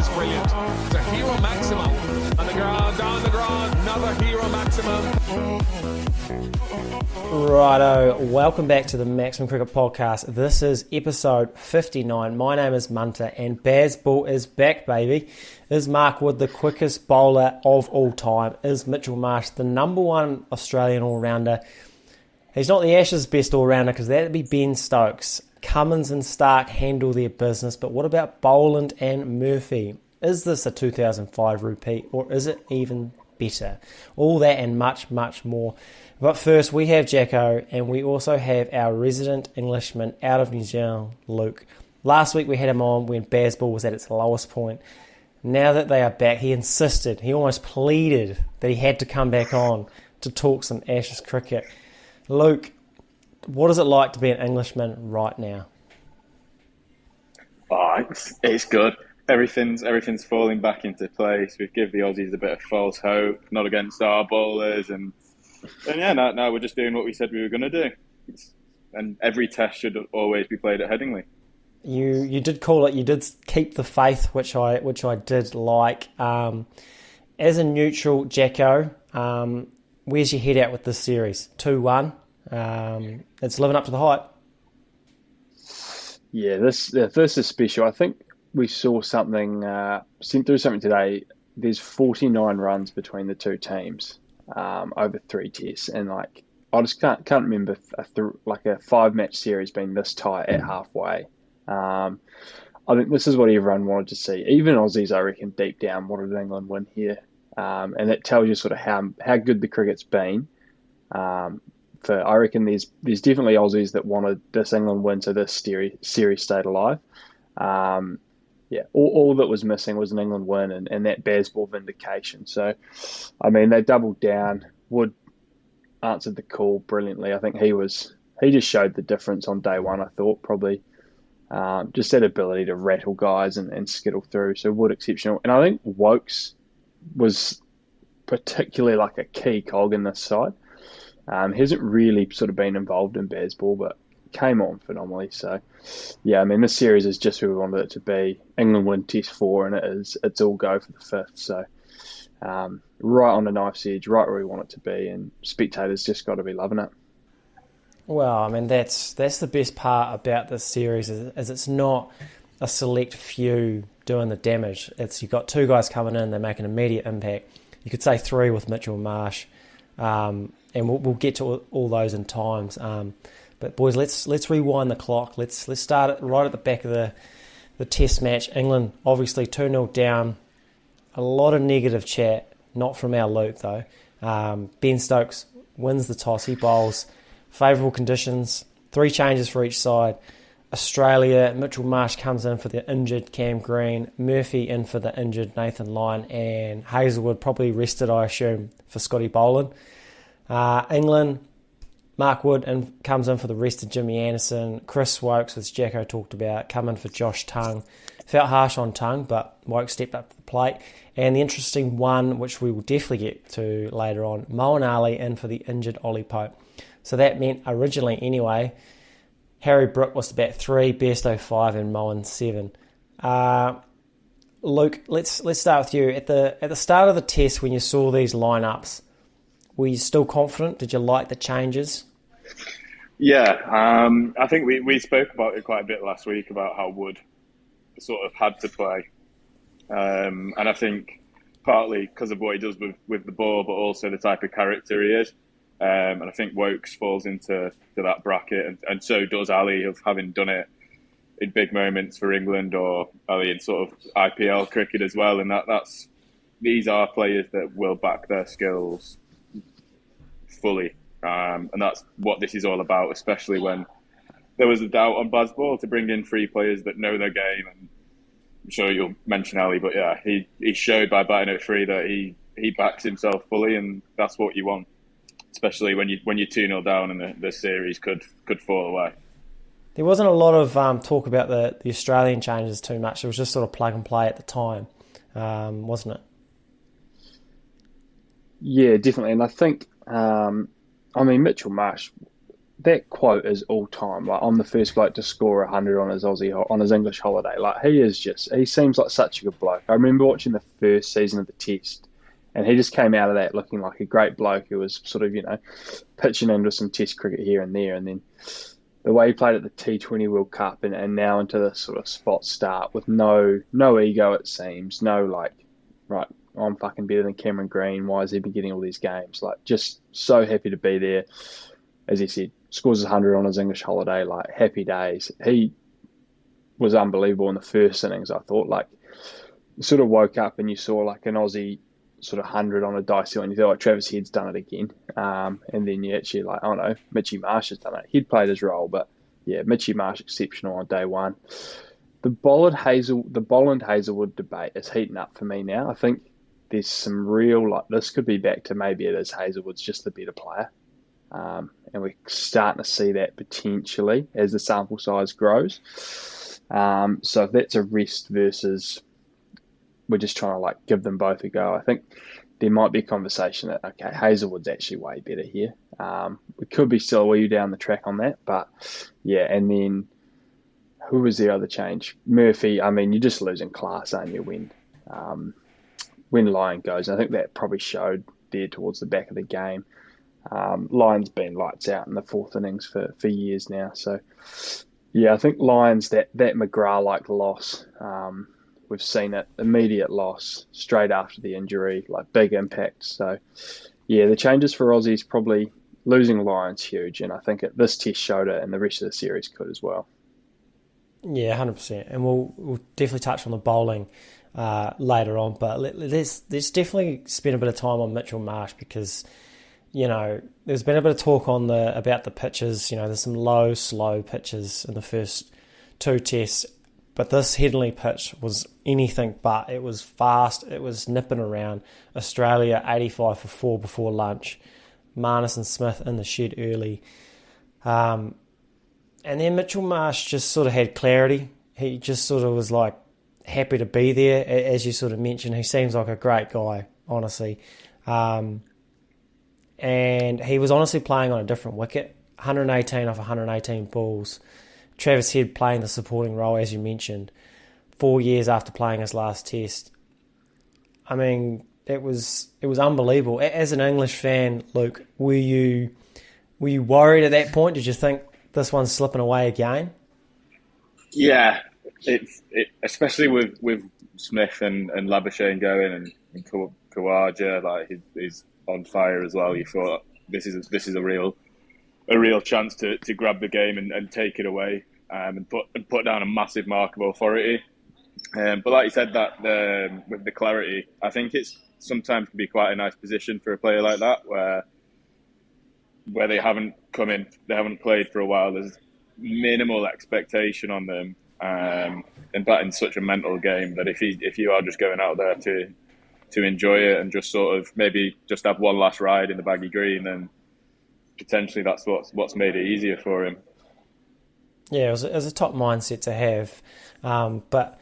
is brilliant. It's a hero maximum. On the ground, down the ground, another hero maximum. Righto, welcome back to the Maximum Cricket Podcast. This is episode 59. My name is Munter and BAZ is back, baby. Is Mark Wood the quickest bowler of all time? Is Mitchell Marsh the number one Australian all-rounder? He's not the Ashes' best all-rounder because that'd be Ben Stokes. Cummins and Starc handle their business, but what about Boland and Murphy? Is this a 2005 repeat or is it even better? All that and much, much more. But first, we have Jacko, and we also have our resident Englishman out of New Zealand, Luke. Last week we had him on when BAZ was at its lowest point. Now that they are back, he insisted, he almost pleaded that he had to come back on to talk some Ashes cricket. Luke, what is it like to be an Englishman right now? Oh, it's good. Everything's falling back into place. We've given the Aussies a bit of false hope, not against our bowlers, and yeah, now we're just doing what we said we were going to do. And every test should always be played at Headingley. You did call it. You did keep the faith, which I did like. As a neutral, Jacko, where's your head at with this series? 2-1. It's living up to the hype. Yeah, this is special. I think we saw something, sent through something today. There's 49 runs between the two teams over 3 tests, and I just can't remember a 5-match series being this tight at halfway. I think this is what everyone wanted to see. Even Aussies, I reckon, deep down wanted England win here, and that tells you sort of how good the cricket's been. I reckon there's definitely Aussies that wanted this England win so this series stayed alive. All that was missing was an England win and that baseball vindication. So, I mean, they doubled down. Wood answered the call brilliantly. I think he just showed the difference on day one, I thought, probably. Just that ability to rattle guys and skittle through. So Wood exceptional. And I think Woakes was particularly like a key cog in this side. He hasn't really sort of been involved in baseball, but came on phenomenally. So, yeah, I mean, this series is just who we wanted it to be. England win Test 4, and it's all go for the 5th. So, right on the knife's edge, right where we want it to be, and spectators just got to be loving it. Well, I mean, that's the best part about this series is it's not a select few doing the damage. You've got 2 guys coming in, they make an immediate impact. You could say 3 with Mitchell Marsh, and we'll get to all those in times. But boys, let's rewind the clock. Let's start it right at the back of the Test match. England obviously 2-0 down. A lot of negative chat, not from our Luke though. Ben Stokes wins the toss. He bowls. Favourable conditions. 3 changes for each side. Australia, Mitchell Marsh comes in for the injured Cam Green, Murphy in for the injured Nathan Lyon, and Hazlewood probably rested, I assume, for Scotty Boland. England, Mark Wood comes in for the rested Jimmy Anderson. Chris Woakes, as Jacko talked about, come in for Josh Tongue. Felt harsh on Tongue, but Woakes stepped up to the plate. And the interesting one, which we will definitely get to later on, Moeen Ali in for the injured Ollie Pope. So that meant originally anyway, Harry Brook was to bat 3, Bairstow 5 and Moeen 7. Luke, let's start with you. At the start of the test when you saw these lineups, were you still confident? Did you like the changes? Yeah, I think we spoke about it quite a bit last week about how Wood sort of had to play. And I think partly because of what he does with the ball, but also the type of character he is. And I think Woakes falls into that bracket, and so does Ali, of having done it in big moments for England, or Ali in sort of IPL cricket as well. And these are players that will back their skills fully, and that's what this is all about. Especially when there was a doubt on BAZ to bring in 3 players that know their game, and I'm sure you'll mention Ali, but yeah, he showed by batting at 3 that he backs himself fully, and that's what you want. Especially when you're 2-0 down and the series could fall away. There wasn't a lot of talk about the Australian changes too much. It was just sort of plug and play at the time, wasn't it? Yeah, definitely. And I think, Mitchell Marsh that quote is all time. Like, I'm the first bloke to score 100 on his English holiday. Like, he seems like such a good bloke. I remember watching the first season of the Test, and he just came out of that looking like a great bloke who was sort of, pitching into some Test cricket here and there. And then the way he played at the T20 World Cup and now into this sort of spot start with no ego, it seems. No, like, right, I'm fucking better than Cameron Green. Why has he been getting all these games? Like, just so happy to be there. As he said, scores 100 on his English holiday, like, happy days. He was unbelievable in the first innings, I thought. Like, you sort of woke up and you saw, like, an Aussie sort of 100 on a dicey one. You thought, Travis Head's done it again. And then you actually, like, oh no, Mitchie Marsh has done it. He'd played his role, but yeah, Mitchie Marsh exceptional on day one. The Boland Hazelwood debate is heating up for me now. I think there's some real, like, this could be back to maybe it is Hazelwood's just the better player. And we're starting to see that potentially as the sample size grows. So if that's a rest versus we're just trying to, like, give them both a go, I think there might be a conversation that, okay, Hazelwood's actually way better here. We could be still a wee down the track on that, but yeah. And then who was the other change? Murphy. I mean, you're just losing class, aren't you, when Lyon goes? And I think that probably showed there towards the back of the game. Lyon's been lights out in the fourth innings for years now. So yeah, I think Lyon's that McGrath-like loss. We've seen it, immediate loss straight after the injury, like, big impact. So, yeah, the changes for Aussies, probably losing Lyon's huge, and I think this test showed it, and the rest of the series could as well. Yeah, 100%. And we'll definitely touch on the bowling later on, but let's definitely spend a bit of time on Mitchell Marsh because, there's been a bit of talk about the pitches. There's some low, slow pitches in the first two tests. But this Headingley pitch was anything but. It was fast. It was nipping around. Australia 85 for 4 before lunch. Marnus and Smith in the shed early. And then Mitchell Marsh just sort of had clarity. He just sort of was, like, happy to be there. As you sort of mentioned, he seems like a great guy, honestly. And he was honestly playing on a different wicket. 118 off 118 balls. Travis Head playing the supporting role, as you mentioned, 4 years after playing his last test. I mean, it was unbelievable. As an English fan, Luke, were you worried at that point? Did you think this one's slipping away again? Yeah, especially with Smith and Labuschagne going and Khawaja, like, he's on fire as well. You thought this is a real chance to grab the game and take it away and put down a massive mark of authority. But like you said, that with the clarity, I think it's sometimes can be quite a nice position for a player like that, where they haven't come in, they haven't played for a while. There's minimal expectation on them, and batting such a mental game that if you are just going out there to enjoy it and just sort of maybe just have one last ride in the baggy green, then potentially that's what's made it easier for him. Yeah, it was a top mindset to have. But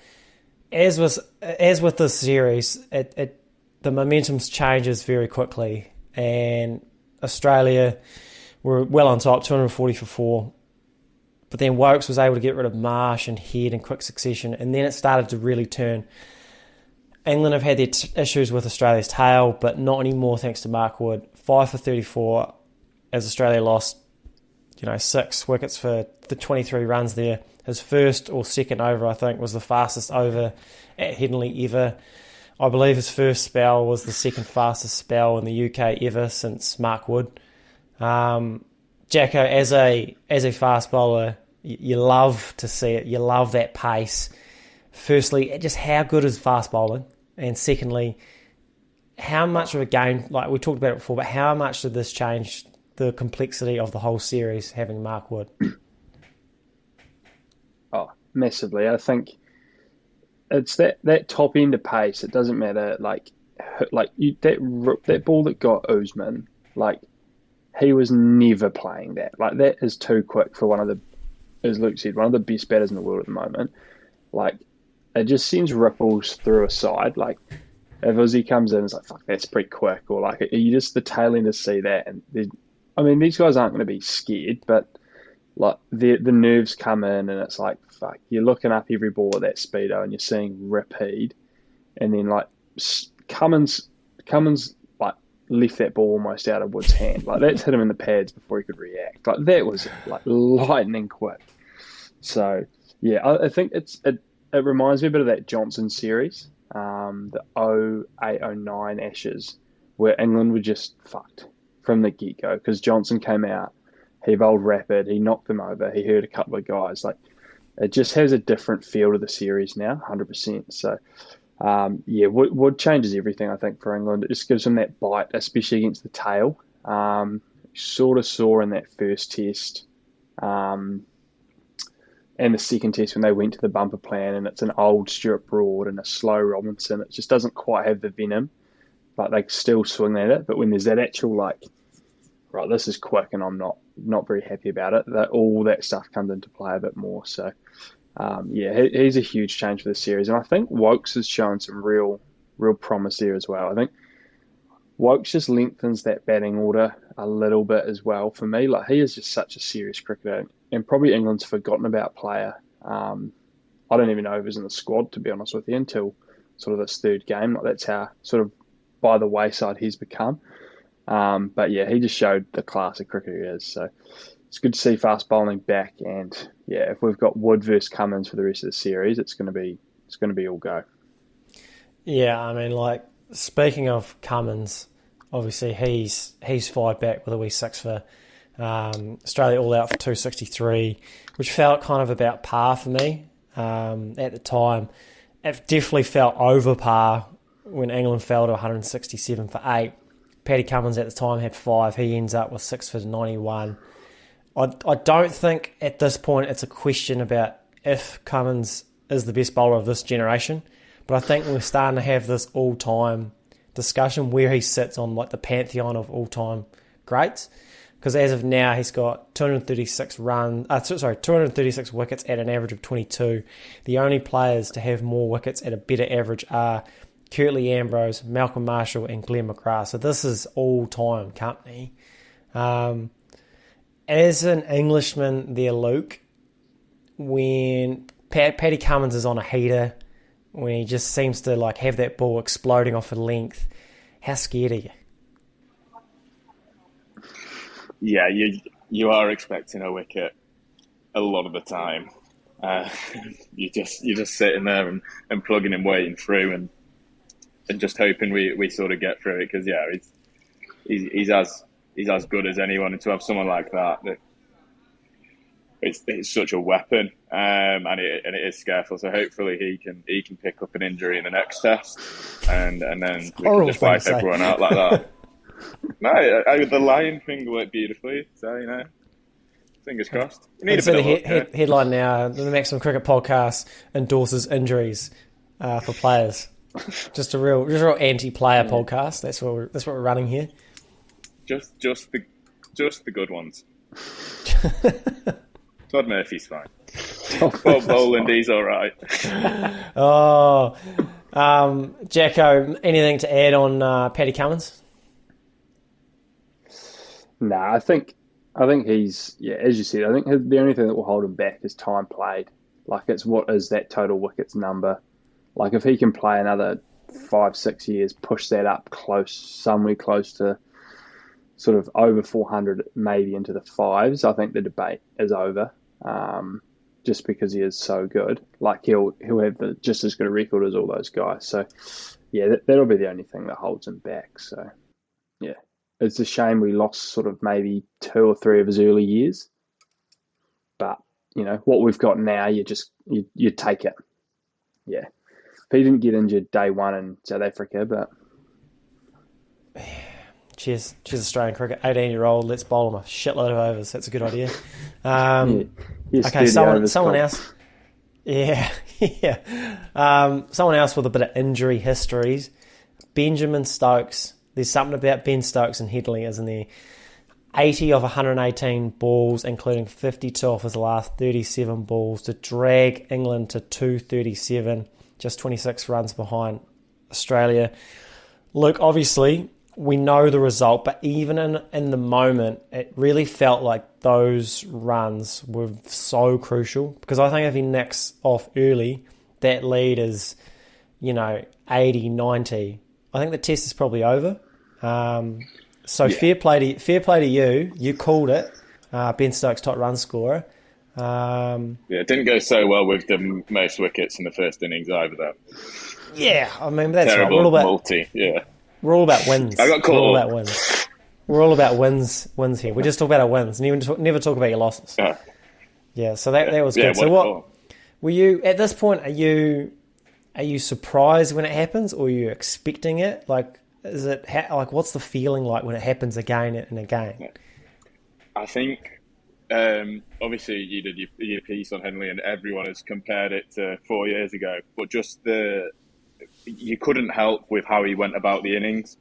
as with this series, the momentum changes very quickly, and Australia were well on top, 240 for 4. But then Woakes was able to get rid of Marsh and Head in quick succession, and then it started to really turn. England have had their issues with Australia's tail, but not anymore thanks to Mark Wood. 5 for 34 as Australia lost, 6 wickets for the 23 runs there. His first or second over, I think, was the fastest over at Headingley ever. I believe his first spell was the second fastest spell in the UK ever since Mark Wood. Jacko, as a fast bowler, you love to see it. You love that pace. Firstly, just how good is fast bowling? And secondly, how much of a game, like we talked about it before, but how much did this change the complexity of the whole series having Mark Wood? Oh, massively. I think it's that top end of pace. It doesn't matter. That ball that got Usman, like, he was never playing that. Like, that is too quick for one of the, as Luke said, one of the best batters in the world at the moment. Like, it just sends ripples through a side. Like, if Uzi comes in, it's like, fuck, that's pretty quick. Or, like, you just the tail end to see that, and I mean, these guys aren't going to be scared, but like the nerves come in, and it's like, fuck, you're looking up every ball at that speedo, and you're seeing repeat, and then like Cummins like left that ball almost out of Wood's hand. Like that's hit him in the pads before he could react. Like that was like lightning quick. So yeah, I think it reminds me a bit of that Johnson series, the 08-09 Ashes, where England were just fucked from the get-go because Johnson came out, he bowled rapid, he knocked them over, he hurt a couple of guys. Like it just has a different feel to the series now, 100%. So Wood changes everything, I think, for England. It just gives them that bite, especially against the tail. Sort of saw in that first test and the second test when they went to the bumper plan, and it's an old Stuart Broad and a slow Robinson. It just doesn't quite have the venom, but they still swing at it. But when there's that actual like, right, this is quick and I'm not very happy about it, that all that stuff comes into play a bit more. So he's a huge change for the series, and I think Woakes has shown some real promise there as well. I think Woakes just lengthens that batting order a little bit as well for me. Like he is just such a serious cricketer, and probably England's forgotten about player. I don't even know if he was in the squad, to be honest with you, until sort of this third game. Like that's how sort of by the wayside he's become. But yeah, he just showed the class of cricketer he is. So it's good to see fast bowling back, and yeah, if we've got Wood versus Cummins for the rest of the series, it's going to be all go. Yeah, I mean, like speaking of Cummins, obviously he's fired back with a wee six for Australia all out for 263, which felt kind of about par for me at the time. It definitely felt over par when England fell to 167 for 8. Paddy Cummins at the time had 5. He ends up with 6 for 91. I don't think at this point it's a question about if Cummins is the best bowler of this generation, but I think we're starting to have this all-time discussion where he sits on like the pantheon of all-time greats. Because as of now, he's got 236 wickets at an average of 22. The only players to have more wickets at a better average are Curtly Ambrose, Malcolm Marshall, and Glenn McGrath. So this is all-time company. As an Englishman there, Luke, when Paddy Cummins is on a heater, when he just seems to like have that ball exploding off a length, how scared are you? Yeah, you are expecting a wicket a lot of the time. You're just sitting there and plugging and waiting through and just hoping we sort of get through it, because he's as good as anyone, and to have someone like that it's such a weapon, and it is scareful. So hopefully he can pick up an injury in the next test, and then we can just wipe everyone out like that. No, the Lyon thing worked beautifully. So fingers crossed. You need a bit of headline now: the Maximum Cricket Podcast endorses injuries for players. Just a real anti-player podcast. That's what we're running here. Just the good ones. Todd Murphy's fine. Boland, he's all right. Jacko, anything to add on Paddy Cummins? Nah, I think he's, as you said, I think the only thing that will hold him back is time played. Like it's what is that total wickets number. Like if he can play another 5-6 years, push that up somewhere close to sort of over 400, maybe into the fives, I think the debate is over. Just because he is so good, like he'll have just as good a record as all those guys. So yeah, that'll be the only thing that holds him back. So yeah, it's a shame we lost sort of maybe 2 or 3 of his early years, but what we've got now, you take it. Yeah. He didn't get injured day one in South Africa, but cheers Australian cricket. 18-year-old, let's bowl him a shitload of overs. That's a good idea. Okay, someone else. Yeah. Someone else with a bit of injury histories. Benjamin Stokes. There's something about Ben Stokes and Headley, isn't there? 80 of 118 balls, including 52 off his last 37 balls, to drag England to 237. Just 26 runs behind Australia. Luke, obviously, we know the result, but even in the moment, it really felt like those runs were so crucial, because I think if he nicks off early, that lead is, 80, 90. I think the test is probably over. Fair play to you. You called it. Ben Stokes, top run scorer. It didn't go so well with the most wickets in the first innings either, though. Yeah, I mean, that's terrible right. We're all about We're all about wins. I got caught. We're all about wins. We're all about wins here. We just talk about our wins. Never talk about your losses. Yeah, so that was good. So what were you at this point? Are you surprised when it happens, or are you expecting it? Like, is it what's the feeling like when it happens again and again? I think obviously you did your piece on Henley, and everyone has compared it to 4 years ago. But just you couldn't help with how he went about the innings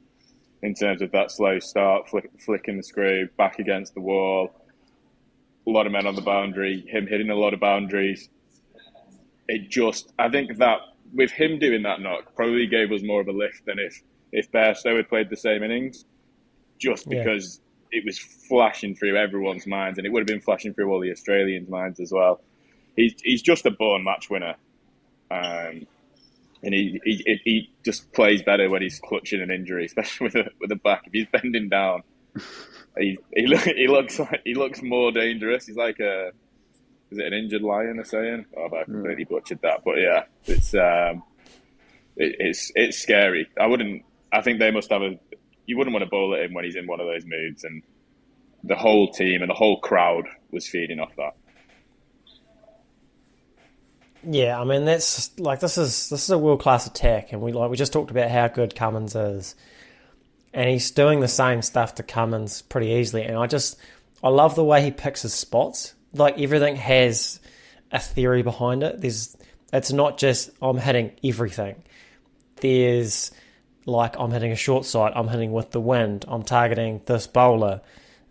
in terms of that slow start, flicking the screw, back against the wall, a lot of men on the boundary, him hitting a lot of boundaries. I think that with him doing that knock probably gave us more of a lift than if Bairstow had played the same innings, just because it was flashing through everyone's minds, and it would have been flashing through all the Australians' minds as well. He's just a born match winner. And he just plays better when he's clutching an injury, especially with a back. If he's bending down, he looks more dangerous. He's like is it an injured lion? They're saying? Oh, I completely butchered that. But yeah, it's scary. I think they must have you wouldn't want to bowl at him when he's in one of those moods, and the whole team and the whole crowd was feeding off that. Yeah, I mean, that's like this is a world class attack, and we just talked about how good Cummins is, and he's doing the same stuff to Cummins pretty easily. And I love the way he picks his spots. Like, everything has a theory behind it. It's not just I'm hitting everything. There's like, I'm hitting a short side, I'm hitting with the wind, I'm targeting this bowler,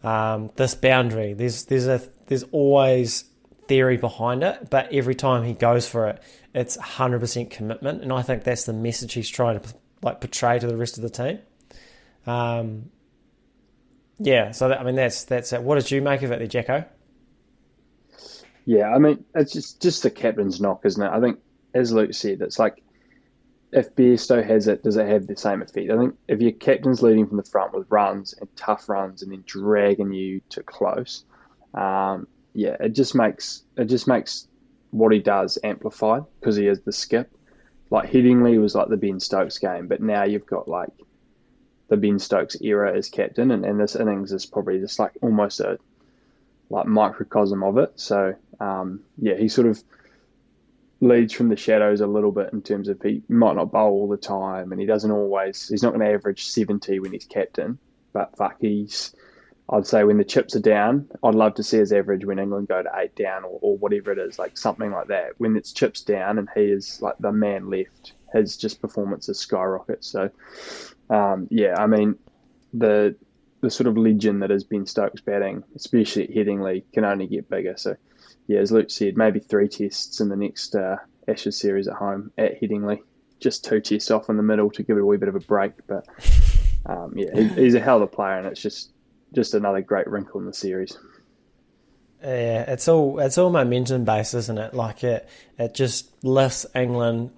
this boundary. There's always theory behind it, but every time he goes for it, it's 100% commitment, and I think that's the message he's trying to portray to the rest of the team. So that's it. What did you make of it there, Jacko? Yeah, I mean, it's just the captain's knock, isn't it? I think, as Luke said, it's like, if Bairstow has it, does it have the same effect? I think if your captain's leading from the front with runs and tough runs and then dragging you to close, it just makes what he does amplified, because he is the skip. Like, Headingley was like the Ben Stokes game, but now you've got like the Ben Stokes era as captain, and this innings is probably just like almost a microcosm of it. So he sort of leads from the shadows a little bit, in terms of he might not bowl all the time, and he's not going to average 70 when he's captain, but I'd say when the chips are down, I'd love to see his average when England go to 8 down, or whatever it is, like something like that. When it's chips down and he is like the man left, his just performances skyrocket. So, I mean, the sort of legend that is Ben Stokes batting, especially at Headingley, can only get bigger. So, yeah, as Luke said, maybe 3 tests in the next Ashes series at home at Headingley. Just 2 tests off in the middle to give it a wee bit of a break. But, he's a hell of a player, and it's just another great wrinkle in the series. Yeah, it's all momentum based, isn't it? Like, it just lifts England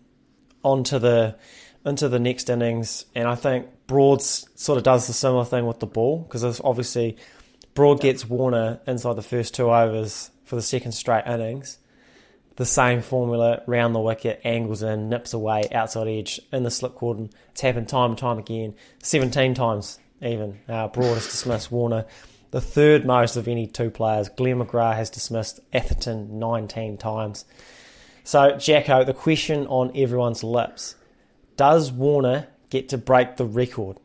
into the next innings, and I think Broad sort of does the similar thing with the ball, because obviously Broad gets Warner inside the first 2 overs for the second straight innings. The same formula, round the wicket, angles in, nips away, outside edge, in the slip cordon. It's happened time and time again, 17 times. Even Broad has dismissed Warner the third most of any 2 players. Glenn McGrath has dismissed Atherton 19 times. So, Jacko, the question on everyone's lips: does Warner get to break the record?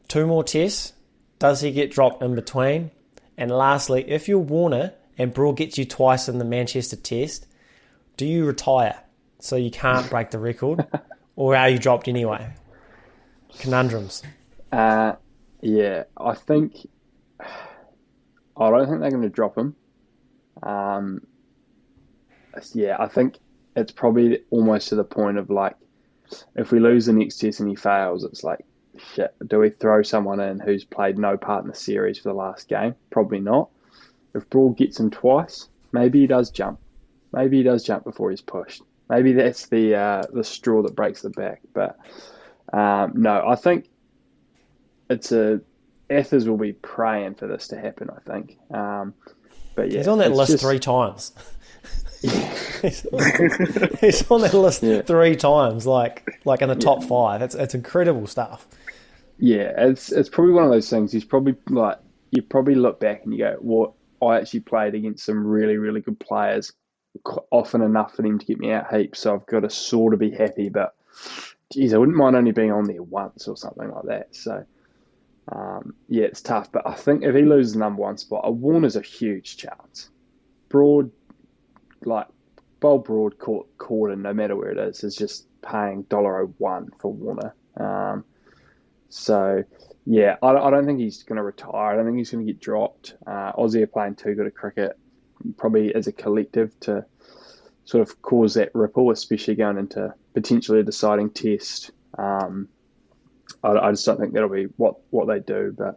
2 more tests? Does he get dropped in between? And lastly, if you're Warner and Broad gets you twice in the Manchester Test, do you retire so you can't break the record, or are you dropped anyway? Conundrums. Yeah, I don't think they're going to drop him. I think it's probably almost to the point of, like, if we lose the next test and he fails, it's like shit, do we throw someone in who's played no part in the series for the last game? Probably not. If Broad gets him twice, maybe he does jump. Maybe he does jump before he's pushed. Maybe that's the straw that breaks the back. But no, I think Athers will be praying for this to happen, I think. But yeah, he's on that list 3 times. he's on that list 3 times, like in the top 5. It's incredible stuff. Yeah, it's probably one of those things. He's probably like, you probably look back and you go, well, I actually played against some really, really good players often enough for them to get me out heaps, so I've got to sort of be happy. But geez, I wouldn't mind only being on there once or something like that. So yeah, it's tough. But I think if he loses the number 1 spot, Warner's a huge chance. Broad, like bold Broad caught in, no matter where it is just paying $1 for Warner. So yeah, I don't think he's going to retire. I don't think he's going to get dropped. Aussie are playing too good at cricket, probably as a collective, to sort of cause that ripple, especially going into potentially a deciding test. I just don't think that'll be what they do. But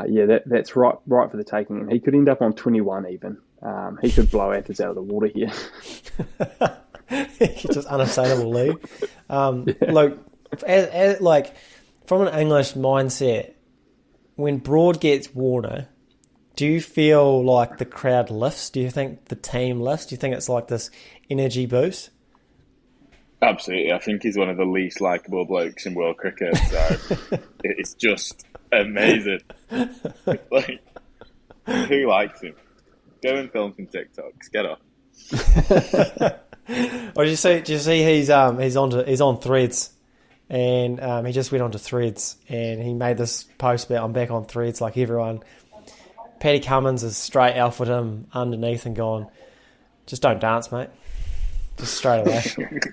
yeah, that's right for the taking. And he could end up on 21 even. He could blow Athers out of the water here. He's just unassailable lead. Look, like from an English mindset, when Broad gets Warner, do you feel like the crowd lifts? Do you think the team lifts? Do you think it's like this energy boost? Absolutely. I think he's one of the least likeable blokes in world cricket. So it's just amazing. Like, who likes him? Go and film some TikToks. Get off. Oh, did you see he's on Threads, and he just went onto Threads and he made this post about I'm back on Threads like everyone. Paddy Cummins has straight alphaed him underneath and gone, just don't dance, mate. Just straight away.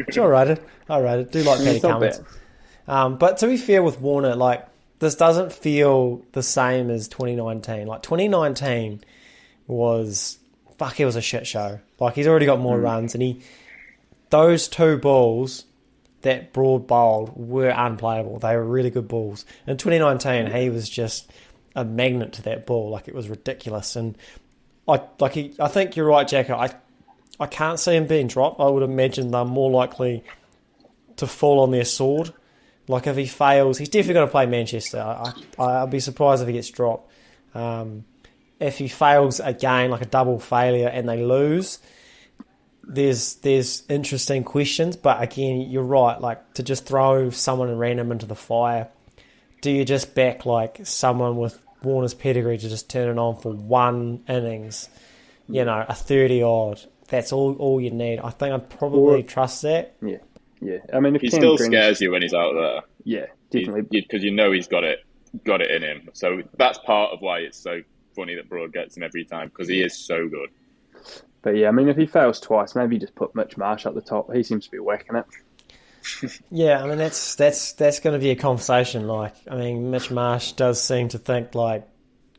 Which I rate it. Do like Paddy Cummins. But to be fair with Warner, like, this doesn't feel the same as 2019. Like 2019 was it was a shit show. Like, he's already got more runs, and those 2 balls that Broad bowled were unplayable. They were really good balls. In 2019, he was just a magnet to that ball. Like, it was ridiculous. And I think you're right, Jacko. I can't see him being dropped. I would imagine they're more likely to fall on their sword. Like, if he fails, he's definitely going to play Manchester. I'd be surprised if he gets dropped. If he fails again, like a double failure, and they lose, there's interesting questions. But again, you're right. Like, to just throw someone random into the fire, do you just back like someone with Warner's pedigree to just turn it on for 1 innings? You know, a 30-odd. That's all you need. I think I'd probably trust that. Yeah. I mean, if he still scares you when he's out there. Yeah, definitely. Because you know he's got it in him. So that's part of why it's so funny that Broad gets him every time, because he is so good. But yeah, I mean, if he fails twice, maybe just put Mitch Marsh up the top. He seems to be whacking it. Yeah, I mean, that's going to be a conversation. Like, I mean, Mitch Marsh does seem to think like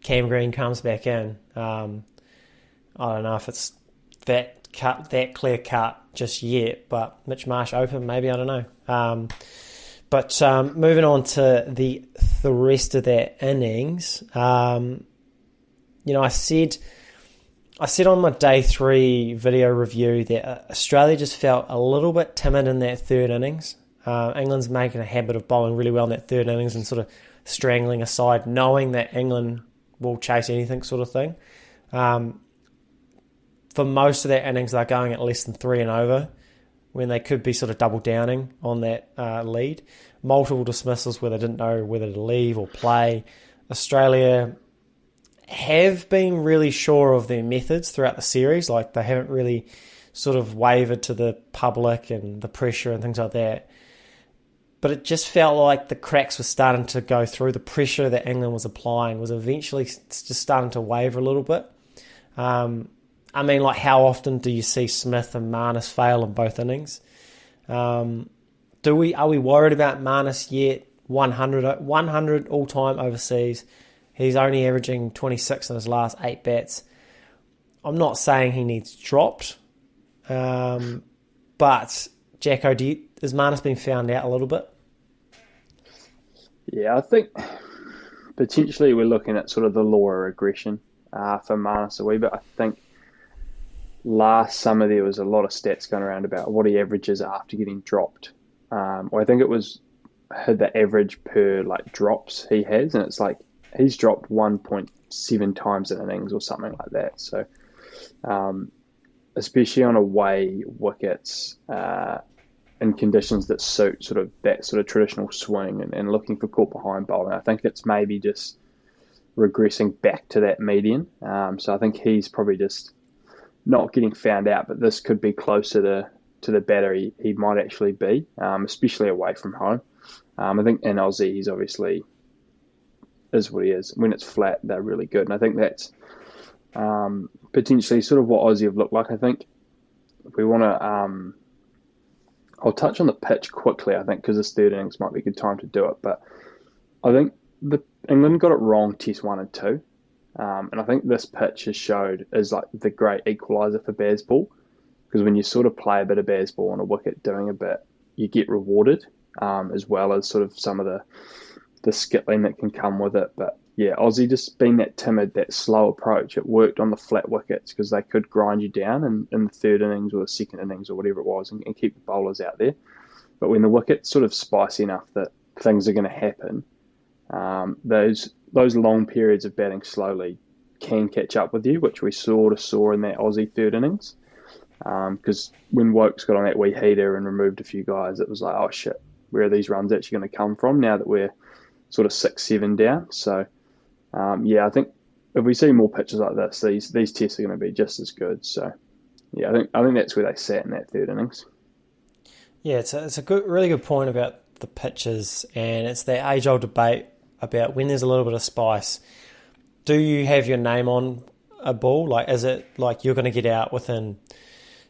Cam Green comes back in. I don't know if it's that clear cut just yet, but Mitch Marsh open, maybe, I don't know. But moving on to the rest of that innings, I said on my day 3 video review that Australia just felt a little bit timid in that 3rd innings. England's making a habit of bowling really well in that 3rd innings and sort of strangling a side, knowing that England will chase anything, sort of thing. For most of their innings, they're going at less than 3 and over, when they could be sort of double downing on that lead. Multiple dismissals where they didn't know whether to leave or play. Australia have been really sure of their methods throughout the series. Like, they haven't really sort of wavered to the public and the pressure and things like that. But it just felt like the cracks were starting to go through. The pressure that England was applying was eventually just starting to waver a little bit. I mean, like, how often do you see Smith and Marnus fail in both innings? Are we worried about Marnus yet? 100 all-time overseas. He's only averaging 26 in his last 8 bats. I'm not saying he needs dropped. But, Jacko, has Marnus been found out a little bit? Yeah, I think potentially we're looking at sort of the law of regression for Marnus a wee bit. I think last summer there was a lot of stats going around about what he averages after getting dropped. Or I think it was the average per like drops he has, and it's like he's dropped 1.7 times in innings or something like that. So, especially on away wickets, in conditions that suit sort of that sort of traditional swing and looking for caught behind bowling, I think it's maybe just regressing back to that median. So I think he's probably just not getting found out, but this could be closer to the batter he might actually be, especially away from home. I think in Aussie, he's obviously is what he is. When it's flat, they're really good. And I think that's potentially sort of what Aussie have looked like. I think if we want to, I'll touch on the pitch quickly, I think, because this third innings might be a good time to do it. But I think England got it wrong Test 1 and 2. And I think this pitch has showed is like the great equaliser for baseball. Because when you sort of play a bit of baseball on a wicket doing a bit, you get rewarded, as well as sort of some of the skittling that can come with it. But yeah, Aussie just being that timid, that slow approach, it worked on the flat wickets because they could grind you down in the third innings or the second innings or whatever it was and keep the bowlers out there. But when the wicket's sort of spicy enough that things are going to happen, those long periods of batting slowly can catch up with you, which we sort of saw in that Aussie third innings. Because when Woakes got on that wee heater and removed a few guys, it was like, oh shit, where are these runs actually going to come from now that we're sort of 6-7 down? So, yeah, I think if we see more pitches like this, these tests are going to be just as good. So, yeah, I think that's where they sat in that third innings. Yeah, it's a really good point about the pitches, and it's that age-old debate about when there's a little bit of spice. Do you have your name on a ball? Like, is it like you're going to get out within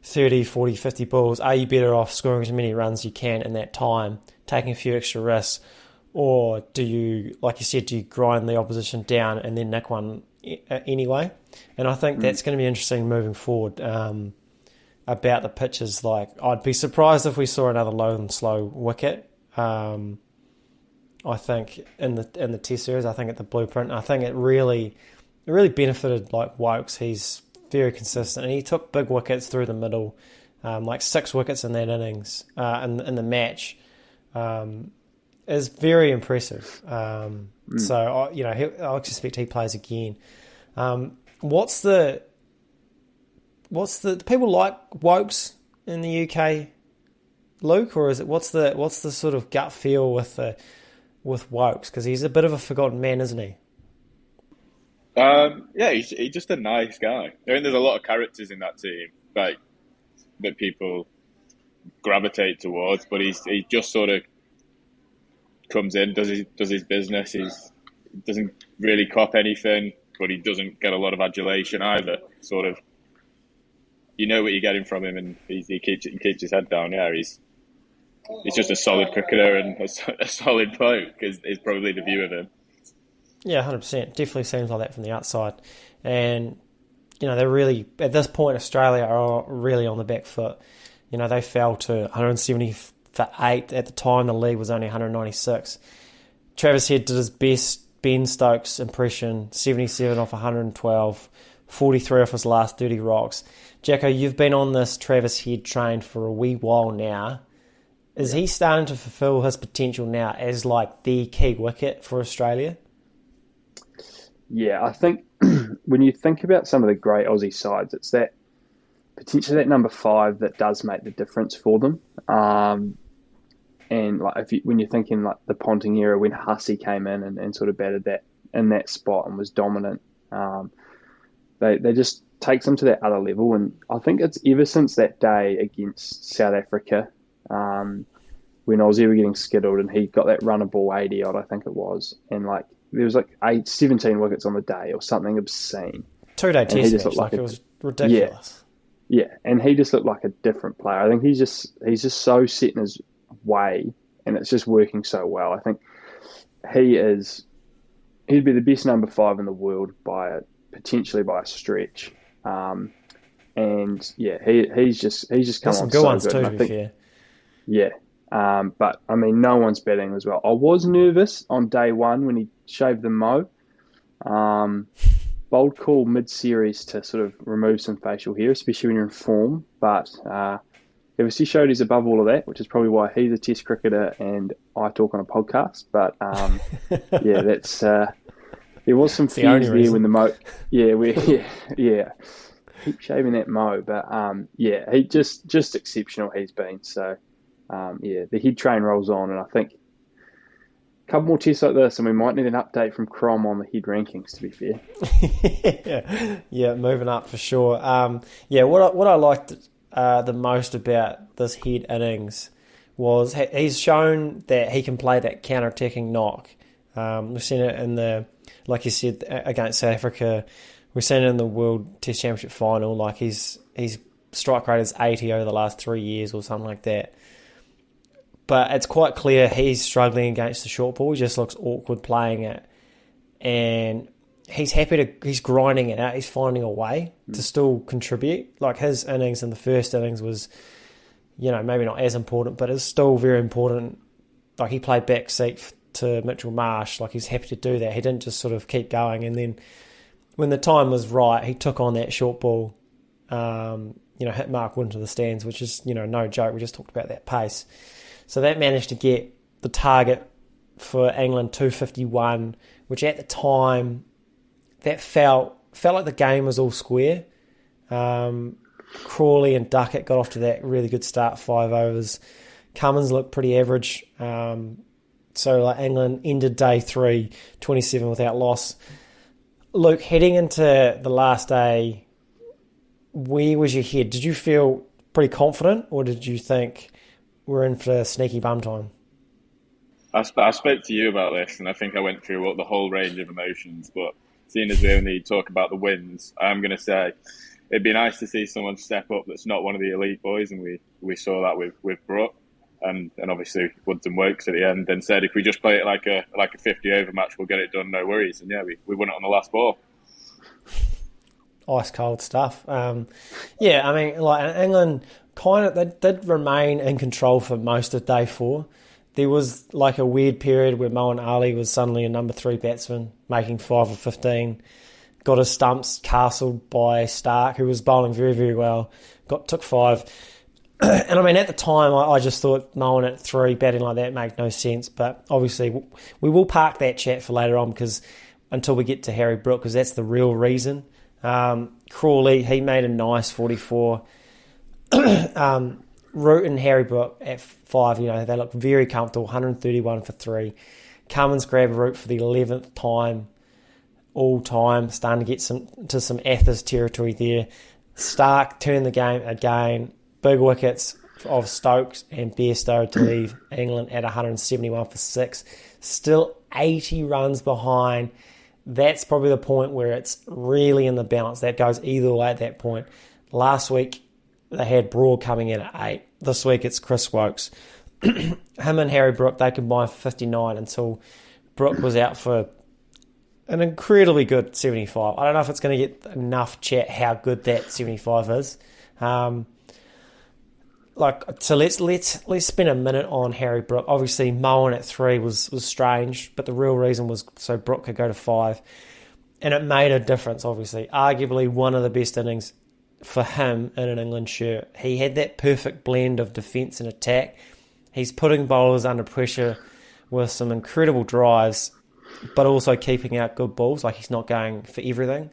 30, 40, 50 balls? Are you better off scoring as many runs as you can in that time, taking a few extra risks? Or do you, like you said, do you grind the opposition down and then nick one anyway? And I think that's going to be interesting moving forward about the pitches. Like, I'd be surprised if we saw another low and slow wicket. I think in the Test series, I think at the Blueprint, I think it really benefited like Woakes. He's very consistent, and he took big wickets through the middle, like 6 wickets in that innings in the match. Is very impressive. So I expect he plays again. What's the do people like Woakes in the UK, Luke, or is it what's the sort of gut feel with Woakes, because he's a bit of a forgotten man, isn't he? Yeah, he's just a nice guy. I mean, there's a lot of characters in that team like that people gravitate towards, but he just sort of comes in, does his business. He doesn't really cop anything, but he doesn't get a lot of adulation either. Sort of, you know what you're getting from him, and he keeps his head down. Yeah, he's just a solid cricketer and a solid bloke is probably the view of him. Yeah, 100%. Definitely seems like that from the outside. And, they're really, at this point, Australia are really on the back foot. They fell to 170 for 8. At the time, the league was only 196. Travis Head did his best Ben Stokes impression, 77 off 112, 43 off his last 30 rocks. Jacko, you've been on this Travis Head train for a wee while now. Is he starting to fulfil his potential now as like the key wicket for Australia? Yeah, I think when you think about some of the great Aussie sides, it's that potentially that number 5 that does make the difference for them. And like when you're thinking like the Ponting era when Hussey came in and sort of batted that in that spot and was dominant, they just takes them to that other level. And I think it's ever since that day against South Africa, when Aussie were getting skittled and he got that runner ball 80 odd, I think it was, and like there was like 17 wickets on the day or something obscene. 2-day test match, like it was ridiculous. Yeah, and he just looked like a different player. I think he's just so set in his way, and it's just working so well. I think he'd be the best number 5 in the world potentially by a stretch. And yeah, he's just come on some good so ones good. too, to be fair. Yeah. But, I mean, no one's betting as well. I was nervous on day one when he shaved the mo. Bold call mid-series to sort of remove some facial hair, especially when you're in form. But obviously showed he's above all of that, which is probably why he's a test cricketer and I talk on a podcast. But, that's... there was some fears there when the mo... Yeah. Keep shaving that mo. But, he just exceptional he's been. So, the head train rolls on, and I think a couple more tests like this, and we might need an update from Crom on the head rankings, to be fair. yeah, moving up for sure. What I liked the most about this head innings was he's shown that he can play that counter-attacking knock. We've seen it like you said, against South Africa. We've seen it in the World Test Championship final. Like his strike rate is 80 over the last 3 years or something like that. But it's quite clear he's struggling against the short ball. He just looks awkward playing it. And he's grinding it out. He's finding a way to still contribute. Like his innings in the first innings was, maybe not as important, but it's still very important. Like he played backseat to Mitchell Marsh. Like he was happy to do that. He didn't just sort of keep going. And then when the time was right, he took on that short ball, hit Mark Wood into the stands, which is, no joke. We just talked about that pace. So that managed to get the target for England 251, which at the time, that felt like the game was all square. Crawley and Duckett got off to that really good start, 5 overs. Cummins looked pretty average. So England ended day 3, 27 without loss. Luke, heading into the last day, where was your head? Did you feel pretty confident, or did you think we're in for sneaky bum time? I spoke to you about this, and I think I went through the whole range of emotions, but seeing as we only talk about the wins, I'm going to say it'd be nice to see someone step up that's not one of the elite boys, and we saw that with Brook, and obviously Wood and Woakes at the end, and said if we just play it like a 50-over match, we'll get it done, no worries. And we won it on the last ball. Ice cold stuff. England they did remain in control for most of day 4. There was like a weird period where Moeen Ali was suddenly a number 3 batsman, making 5 of 15. Got his stumps castled by Starc, who was bowling very, very well. Took 5. And at the time, I just thought Moeen at 3 batting like that made no sense. But obviously, we will park that chat for later on until we get to Harry Brook, because that's the real reason. Crawley, he made a nice 44. Root and Harry Brook at 5, they look very comfortable, 131 for 3. Cummins grabbed Root for the 11th time, all time, starting to get to some Athers territory there. Starc turned the game again, big wickets of Stokes and Bairstow to leave England at 171 for 6. Still 80 runs behind. That's probably the point where it's really in the balance. That goes either way at that point. Last week, they had Broad coming in at 8. This week, it's Chris Woakes. Him and Harry Brook, they combined for 59 until Brook was out for an incredibly good 75. I don't know if it's going to get enough chat how good that 75 is. So let's spend a minute on Harry Brook. Obviously, Moeen at 3 was strange, but the real reason was so Brook could go to 5. And it made a difference, obviously. Arguably one of the best innings for him in an England shirt. He had that perfect blend of defence and attack. He's putting bowlers under pressure with some incredible drives, but also keeping out good balls. Like he's not going for everything.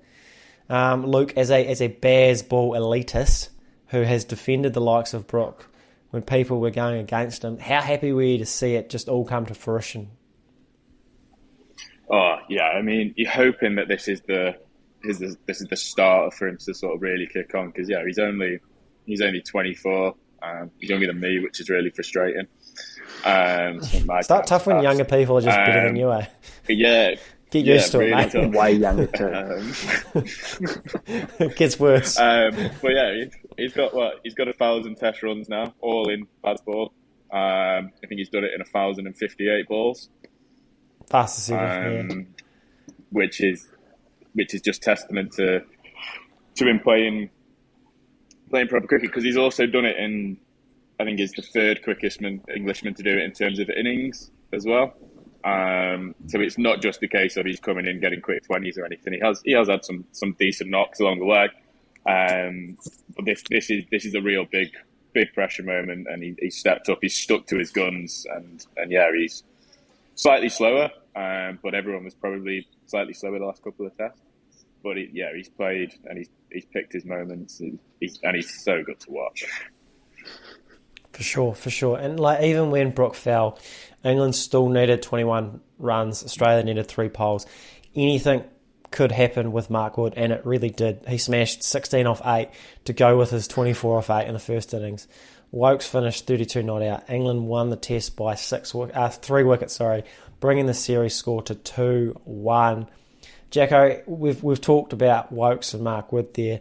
Luke, as a BAZ ball elitist who has defended the likes of Brook when people were going against him, how happy were you to see it just all come to fruition? Oh yeah, you're hoping that this is the starter for him to sort of really kick on, because he's only 24. He's younger than me, which is really frustrating. It's not tough when younger people are just better than you are. Yeah, get used to it, mate. Tough. Way younger too. It gets worse. But yeah, he's got 1,000 test runs now, all in BAZ ball. I think he's done it in 1,058 balls. Fastest ever, which is just testament to him playing proper cricket, because he's also done it in I think he's the third quickest Englishman to do it in terms of innings as well. So it's not just the case of he's coming in getting quick 20s or anything. He has had some decent knocks along the way. But this is a real big pressure moment, and he stepped up. He's stuck to his guns, and yeah, he's slightly slower. But everyone was probably slightly slower the last couple of tests. But he's played and he's picked his moments. He's so good to watch. For sure. And like even when Brook fell, England still needed 21 runs. Australia needed 3 poles. Anything could happen with Mark Wood, and it really did. He smashed 16 off 8 to go with his 24 off 8 in the first innings. Woakes finished 32 not out. England won the test by 3 wickets, bringing the series score to 2-1. Jacko, we've talked about Woakes and Mark Wood there.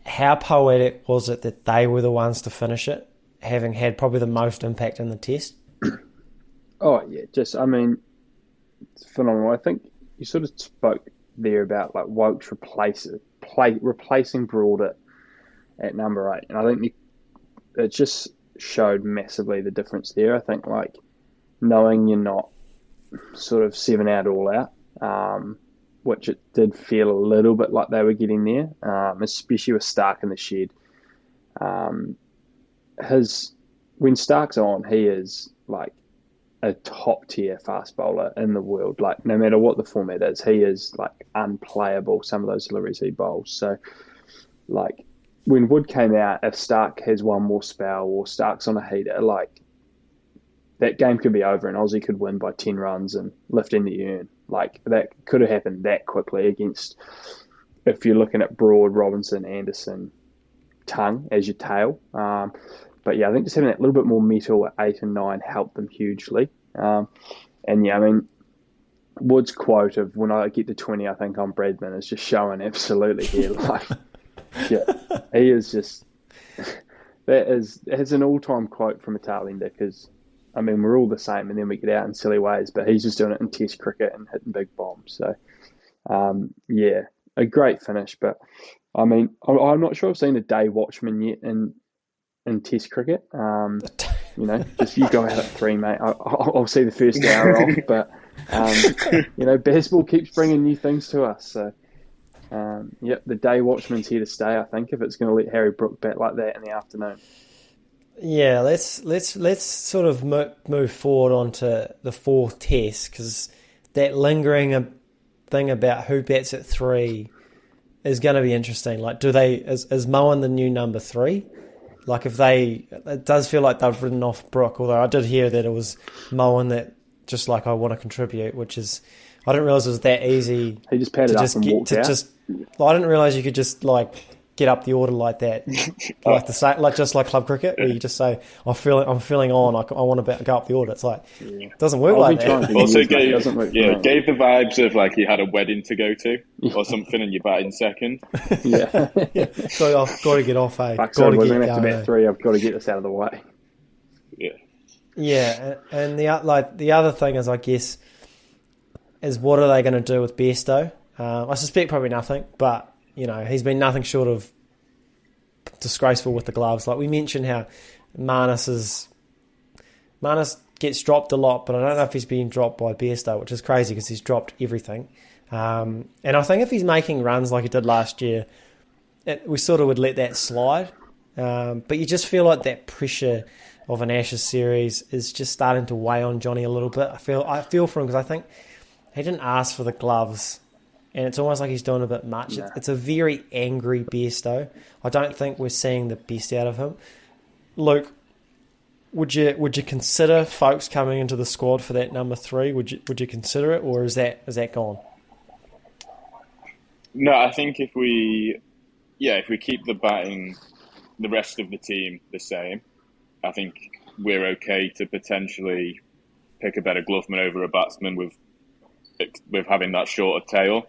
How poetic was it that they were the ones to finish it, having had probably the most impact in the test? Oh, yeah, it's phenomenal. I think you sort of spoke there about like Woakes replacing Broad at number 8. And I think it just showed massively the difference there. I think like knowing you're not sort of 7 out, all out, which it did feel a little bit like they were getting there, especially with Starc in the shed. When Starc's on, he is like a top tier fast bowler in the world. Like no matter what the format is, he is like unplayable. Some of those deliveries he bowls. So like when Wood came out, if Starc has one more spell or Starc's on a heater, like that game could be over and Aussie could win by 10 runs and lift in the urn. Like that could have happened that quickly against, if you're looking at Broad, Robinson, Anderson, Tongue as your tail. But yeah, I think just having that little bit more metal at 8 and 9 helped them hugely. And yeah, I mean, Wood's quote of "when I get to 20, I think I'm Bradman" is just showing absolutely here. Like, yeah, he is just it's an all-time quote from a tailender because, I mean, we're all the same, and then we get out in silly ways, but he's just doing it in Test cricket and hitting big bombs. So, yeah, a great finish. But I mean, I'm not sure I've seen a day watchman yet in Test cricket. Just you go out at 3, mate. I'll see the first hour off, but baseball keeps bringing new things to us. So, the day watchman's here to stay. I think if it's going to let Harry Brook bat like that in the afternoon. Yeah, let's sort of move forward onto the 4th test, because that lingering thing about who bats at 3 is going to be interesting. Like, is Moeen the new number 3? Like, it does feel like they've written off Brook, although I did hear that it was Moeen that just like, I want to contribute, which is, I didn't realise it was that easy. He just padded up and walked out. I didn't realise you could just like get up the order like that, just like club cricket, where you just say, I'm feeling on, I want to go up the order. It's like, it doesn't work like that. Also gave the vibes of like you had a wedding to go to or something, and you're batting second. Yeah. So I've got to get off. We're going to have to bat 3. I've got to get this out of the way. Yeah. Yeah, and the other thing is, I guess, is what are they going to do with Bairstow? I suspect probably nothing, but he's been nothing short of disgraceful with the gloves. Like we mentioned how Marnus gets dropped a lot, but I don't know if he's being dropped by Bairstow, which is crazy because he's dropped everything. And I think if he's making runs like he did last year, we sort of would let that slide. But you just feel like that pressure of an Ashes series is just starting to weigh on Johnny a little bit. I feel for him because I think he didn't ask for the gloves. And it's almost like he's doing a bit much. Yeah. It's a very angry Bairstow. I don't think we're seeing the best out of him. Luke, would you consider folks coming into the squad for that number 3? Would you consider it, or is that gone? No, I think if we keep the batting, the rest of the team the same, I think we're okay to potentially pick a better gloveman over a batsman with having that shorter tail.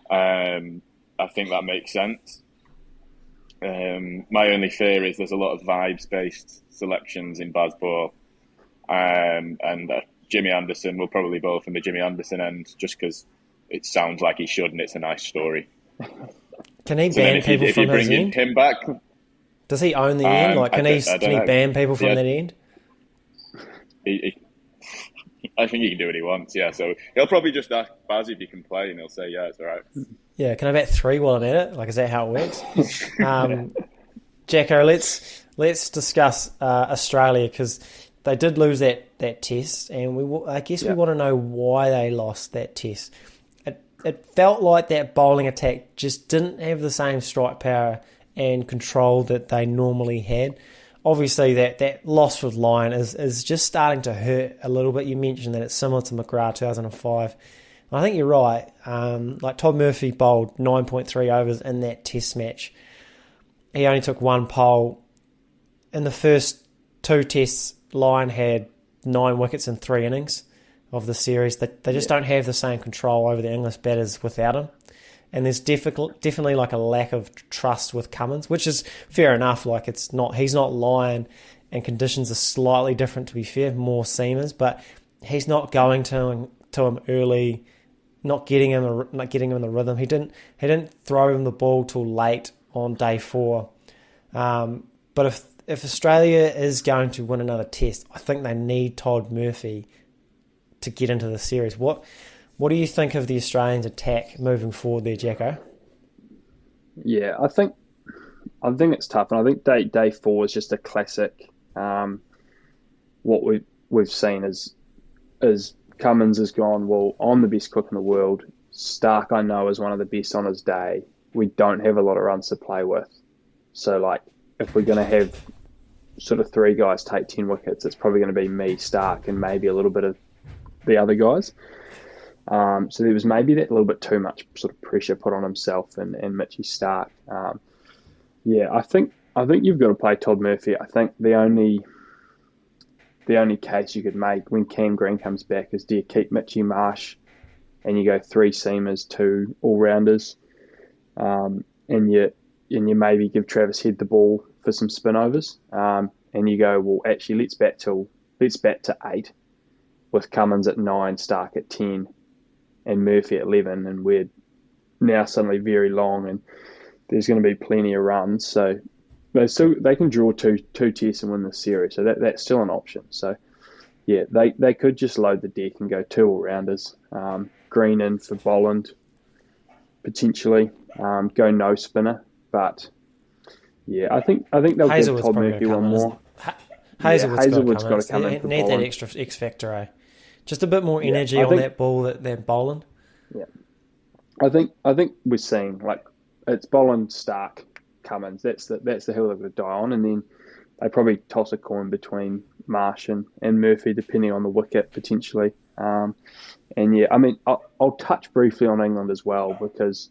I think that makes sense. My only fear is there's a lot of vibes-based selections in BAZ ball, and Jimmy Anderson will probably bowl from the Jimmy Anderson end just because it sounds like he should and it's a nice story. Can he ban people from his end? Him back? Does he own the end? Like, can he know. ban people from that end? I think he can do what he wants, yeah. So he'll probably just ask BAZ if he can play, and he'll say, yeah, it's all right. Yeah, can I bet 3 while I'm at it? Like, is that how it works? Jacko, let's discuss Australia, because they did lose that test, and I guess we want to know why they lost that test. It felt like that bowling attack just didn't have the same strike power and control that they normally had. Obviously, that loss with Lyon is just starting to hurt a little bit. You mentioned that it's similar to McGrath 2005. I think you're right. Like Todd Murphy bowled 9.3 overs in that test match. He only took 1 pole. In the first 2 tests, Lyon had 9 wickets in 3 innings of the series. They just don't have the same control over the English batters without him. And there's definitely like a lack of trust with Cummins, which is fair enough. Like he's not Lyon, and conditions are slightly different, to be fair, more seamers, but he's not going to him early, not getting him in the rhythm. He didn't throw him the ball till late on day 4. But if Australia is going to win another test, I think they need Todd Murphy to get into the series. What do you think of the Australians' attack moving forward there, Jacko? Yeah, I think it's tough, and I think day 4 is just a classic. What we've seen is Cummins has gone, well, I'm the best cook in the world. Starc, I know, is one of the best on his day. We don't have a lot of runs to play with. So, like, if we're going to have sort of 3 guys take 10 wickets, it's probably going to be me, Starc, and maybe a little bit of the other guys. So there was maybe that little bit too much sort of pressure put on himself and Mitchie Starc. I think you've got to play Todd Murphy. I think the only case you could make when Cam Green comes back is, do you keep Mitchell Marsh and you go 3 seamers, 2 all-rounders, and you maybe give Travis Head the ball for some spin overs, and you go, well, actually let's bat to 8 with Cummins at 9, Starc at 10, and Murphy at 11, and we're now suddenly very long, and there's going to be plenty of runs. So they can draw two tests and win the series. So that's still an option. So yeah, they could just load the deck and go 2 all-rounders. Green in for Boland, potentially. Go no spinner. But yeah, I think they'll give Todd Murphy one more. Hazelwood's got to come in for Need Boland. that extra X factor, eh? Just a bit more energy on that ball that Boland. Yeah, I think we're seeing, like, it's Boland, Starc, Cummins. That's the hill they're going to die on, and then they probably toss a coin between Marsh and Murphy, depending on the wicket potentially. And yeah, I mean, I'll touch briefly on England as well, because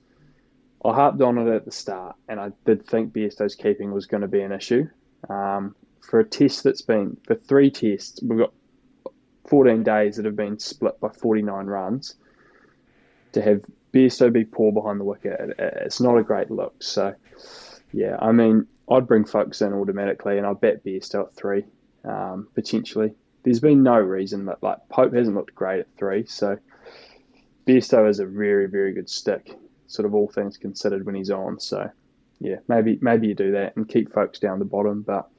I harped on it at the start, and I did think Bairstow's keeping was going to be an issue. For a test that's been, for 3 tests, we've got 14 days that have been split by 49 runs. To have Bairstow be poor behind the wicket, it's not a great look. So, yeah, I mean, I'd bring folks in automatically, and I'd bet Bairstow at 3, potentially. There's been no reason that, like, Pope hasn't looked great at 3, so Bairstow is a very, very good stick, sort of all things considered, when he's on. So, yeah, maybe you do that and keep folks down the bottom, but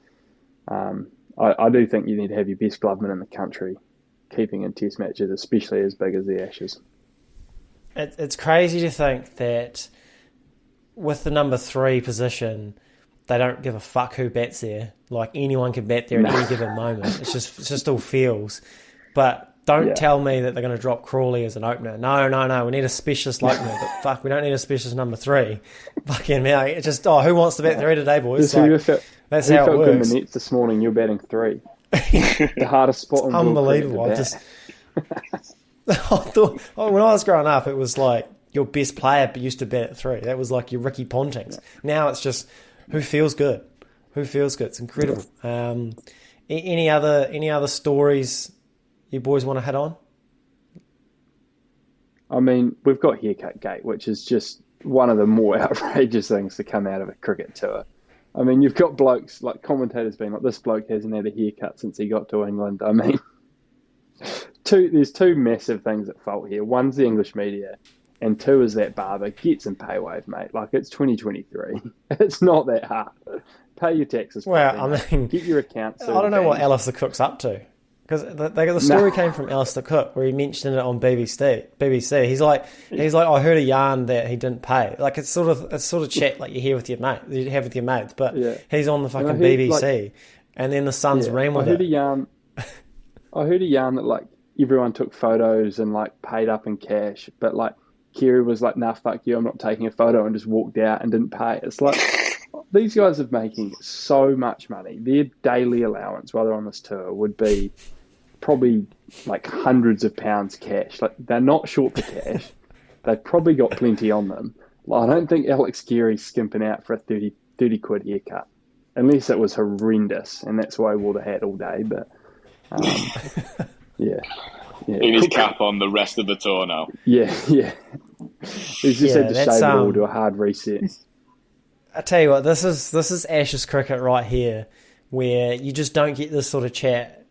I do think you need to have your best gloveman in the country keeping in test matches, especially as big as the Ashes. It's crazy to think that with the number 3 position, they don't give a fuck who bats there. Like, anyone can bat there at any given moment. It's just all feels. But don't tell me that they're going to drop Crawley as an opener. No. We need a specialist opener. But fuck, we don't need a specialist number 3. Fucking hell. It's just, who wants to bat 3 today, boys? That's how it works. In the nets this morning, you're batting 3. The hardest spot on unbelievable. I thought, when I was growing up, it was like your best player used to bat at 3. That was like your Ricky Pontings. Now it's just who feels good. It's incredible. Any other stories you boys want to hit on? I mean, we've got Haircut Gate, which is just one of the more outrageous things to come out of a cricket tour. I mean, you've got blokes, like commentators being like, this bloke hasn't had a haircut since he got to England. I mean, there's 2 massive things at fault here. One's the English media, and 2 is that Barber, get some pay wave, mate. Like, it's 2023. It's not that hard. Pay your taxes. Well, properly, I mean, mate. Get your accounts. I don't know what Alistair Cook's up to. Because the story came from Alistair Cook, where he mentioned it on BBC. He's like, I heard a yarn that he didn't pay. Like, it's sort of chat like you have with your mates. But he's on the fucking BBC, and then the Sun's ran with it. I heard a yarn that like everyone took photos and like paid up in cash, but like Carey was like, "Nah, fuck you, I'm not taking a photo," and just walked out and didn't pay. It's like, these guys are making so much money. Their daily allowance while they're on this tour would be probably like hundreds of pounds cash. Like, they're not short for cash. They've probably got plenty on them. Like, I don't think Alex Carey's skimping out for a 30 quid haircut, unless it was horrendous, and that's why he wore the hat all day. But yeah. In his cap on the rest of the tour now. Yeah. He's just had to shave it all, do a hard reset. I tell you what, this is Ashes cricket right here, where you just don't get this sort of chat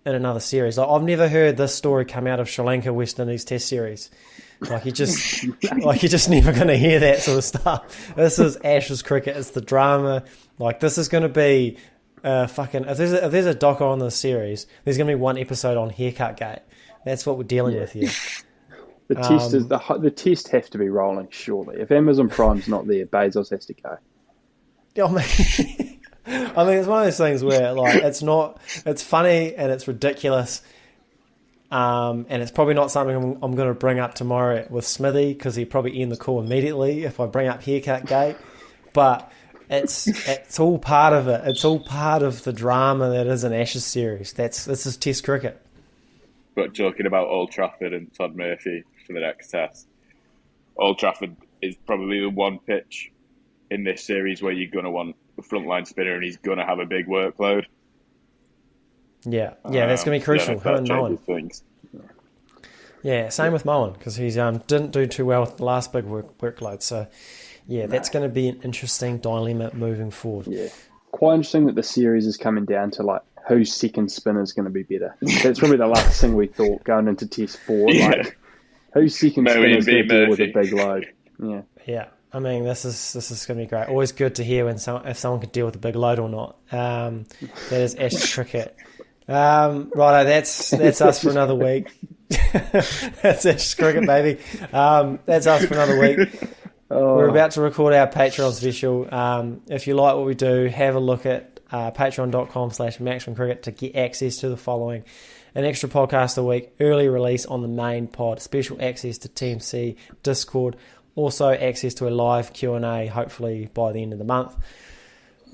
in another series. Like, I've never heard this story come out of Sri Lanka West Indies Test series. Like, you're just never going to hear that sort of stuff. This is Ashes cricket. It's the drama. Like, this is going to be fucking. If there's a doco on this series, there's going to be one episode on Haircut Gate. That's what we're dealing with here. The test is the test have to be rolling surely. If Amazon Prime's not there, Bezos has to go. I mean, it's one of those things where like it's funny and it's ridiculous, and it's probably not something I'm going to bring up tomorrow with Smithy, because he'd probably end the call immediately if I bring up Haircut Gate. But it's all part of it. It's all part of the drama that is an Ashes series. This is Test cricket. But talking about Old Trafford and Todd Murphy for the next test, Old Trafford is probably the one pitch in this series where you're going to want a frontline spinner, and he's going to have a big workload. Yeah, that's going to be crucial. Him and Moeen. Yeah, same with Moeen, because he didn't do too well with the last big workload. So, that's going to be an interesting dilemma moving forward. Yeah, quite interesting that the series is coming down to like whose second spinner is going to be better. That's probably the last thing we thought going into Test 4. Like, whose second spinner is going to deal with a big load? Yeah. I mean, this is going to be great. Always good to hear if someone can deal with a big load or not. That is Ashes cricket. Righto, that's us for another week. That's Ashes cricket, baby. That's us for another week. We're about to record our Patreon special. If you like what we do, have a look at patreon.com/maximumcricket to get access to the following: an extra podcast a week, early release on the main pod, special access to TMC Discord, also access to a live Q&A, hopefully by the end of the month.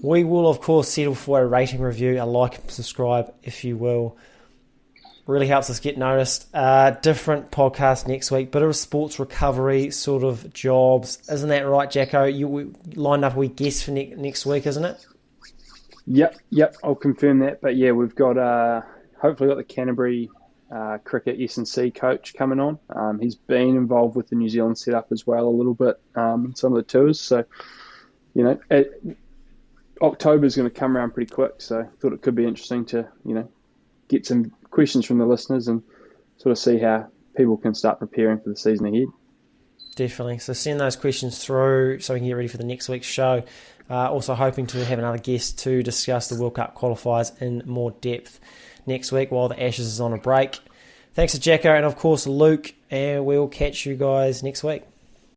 We will, of course, settle for a rating review, a like and subscribe, if you will. Really helps us get noticed. Different podcast next week, bit of a sports recovery sort of jobs. Isn't that right, Jacko? You lined up a wee guest for next week, isn't it? Yep, I'll confirm that. But yeah, we've got hopefully got the Canterbury cricket S&C coach coming on. He's been involved with the New Zealand setup as well a little bit in some of the tours. So, October's going to come around pretty quick. So I thought it could be interesting to, get some questions from the listeners and sort of see how people can start preparing for the season ahead. Definitely. So send those questions through so we can get ready for the next week's show. Also hoping to have another guest to discuss the World Cup qualifiers in more depth next week while the Ashes is on a break. Thanks to Jacko and, of course, Luke, and we'll catch you guys next week.